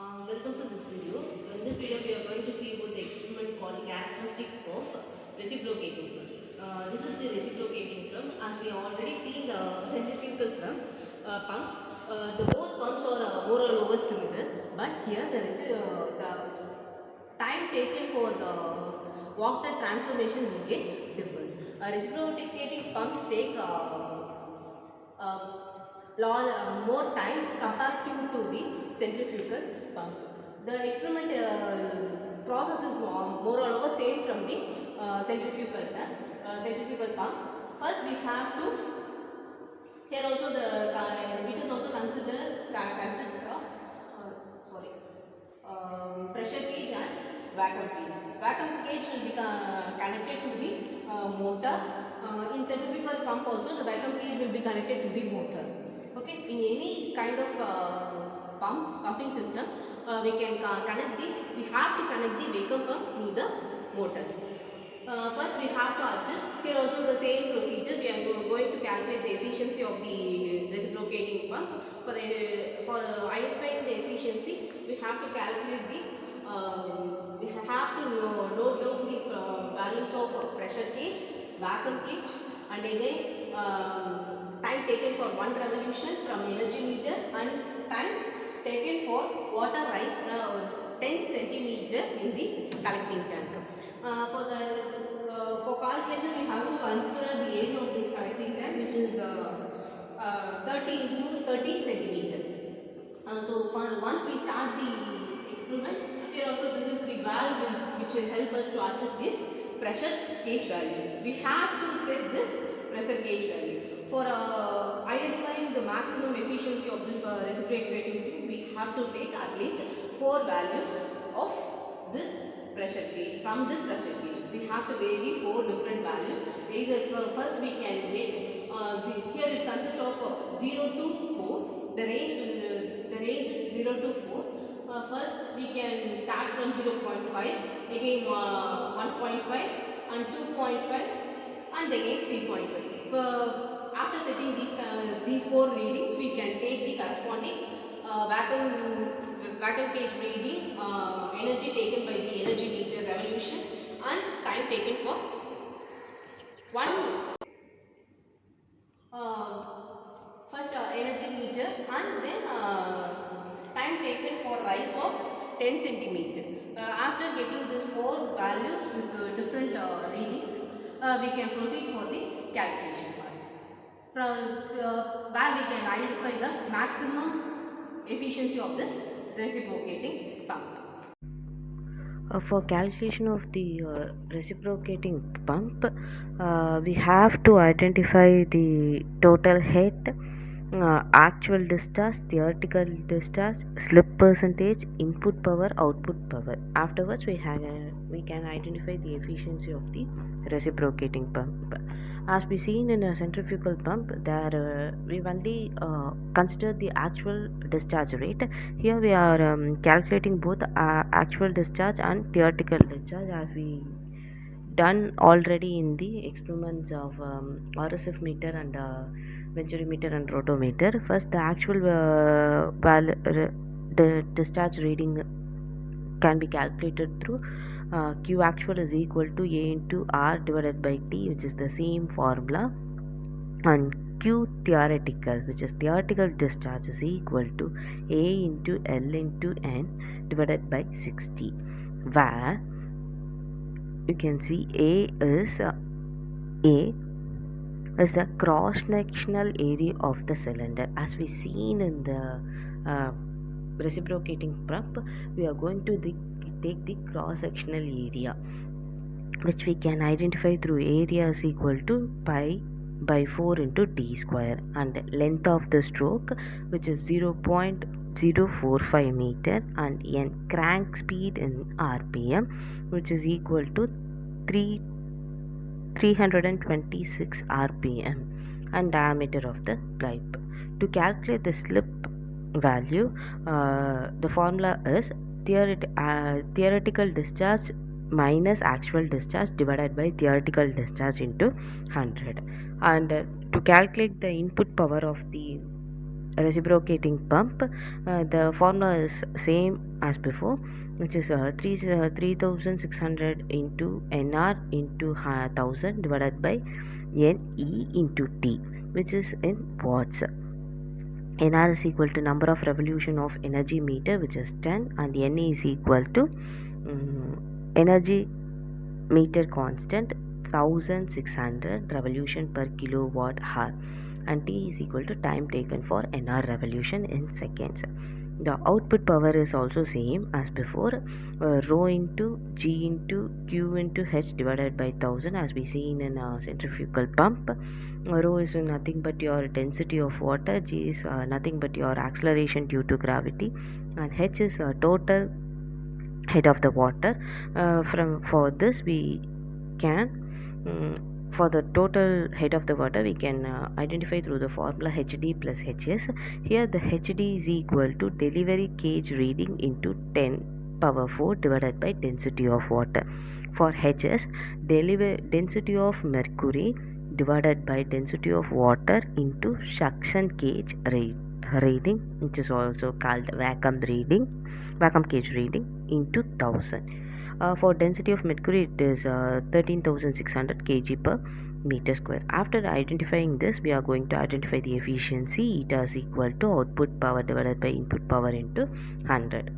Welcome to this video. In this video, we are going to see about the experiment called characteristics of reciprocating pump. This is the reciprocating pump. As we have already seen the centrifugal pumps, the both pumps are more or less similar, but here the time taken for the water transformation will get differs. Reciprocating pumps take more time compared to the centrifugal pump. The experiment process is more or less same from the centrifugal pump. First, we have to here also it is also consists of sorry pressure gauge and vacuum gauge. Vacuum gauge will be connected to the motor. In centrifugal pump also the vacuum gauge will be connected to the motor. Okay, in any kind of pumping system, we have to connect the vacuum pump through the motors. First we have to adjust. Here also the same procedure. We are going to calculate the efficiency of the reciprocating pump. For identifying the efficiency, we have to calculate we have to note down the values of pressure gauge, vacuum gauge, and again time taken for one revolution from energy meter and time taken for water rise 10 centimeter in the collecting tank. For calculation, we have to consider the area of this collecting tank, which is 30 into 30 centimeter. Once we start the experiment, here also this is the valve which will help us to adjust this pressure gauge value. We have to set this pressure gauge value. For identifying the maximum efficiency of this reciprocating tube, we have to take at least 4 values of this pressure gauge. From this pressure gauge, we have to vary 4 different values. Either first we can get here it consists of 0 to 4. The range is 0 to 4. First we can start from 0.5, again 1.5 and 2.5 and again 3.5. After setting these 4 readings, we can take the corresponding vacuum gauge reading, energy taken by the energy meter revolution, and time taken for one first energy meter, and then time taken for rise of 10 centimeter. After getting these 4 values with different readings, we can proceed for the calculation part. From where we can identify the maximum efficiency of this reciprocating pump. For calculation of the reciprocating pump, we have to identify the total head, actual discharge, theoretical discharge, slip percentage, input power, output power. Afterwards, we can identify the efficiency of the reciprocating pump. As we seen in a centrifugal pump, there we only consider the actual discharge rate. Here we are calculating both actual discharge and theoretical discharge, as we done already in the experiments of RSF meter and venturimeter and rotometer. First, the actual the discharge reading can be calculated through Q actual is equal to A into R divided by T, which is the same formula, and Q theoretical, which is theoretical discharge, is equal to A into L into N divided by 60, where you can see A is the cross-sectional area of the cylinder. As we seen in the reciprocating pump, we are going to take the cross-sectional area, which we can identify through area is equal to pi by 4 into d square, and length of the stroke, which is 0.045 meter, and n crank speed in rpm, which is equal to 326 rpm, and diameter of the pipe. To calculate the slip value, the formula is theoretical discharge minus actual discharge divided by theoretical discharge into 100. And to calculate the input power of the reciprocating pump, the formula is same as before, which is 3600 into nr into 1000 divided by ne into t, which is in watts. nr is equal to number of revolution of energy meter, which is 10, and ne is equal to energy meter constant 1600 revolution per kilowatt hour, and t is equal to time taken for nr revolution in seconds. The output power is also same as before, rho into g into q into h divided by 1000, as we see in a centrifugal pump. Rho is nothing but your density of water, g is nothing but your acceleration due to gravity, and h is total head of the water. For this we can for the total head of the water we can identify through the formula hd plus hs. Here the hd is equal to delivery gauge reading into 10 power 4 divided by density of water. For hs, density of mercury divided by density of water into suction gauge reading, which is also called vacuum gauge reading, into 1000. For density of mercury, it is 13,600 kg per meter square. After identifying this, we are going to identify the efficiency. Eta is equal to output power divided by input power into 100.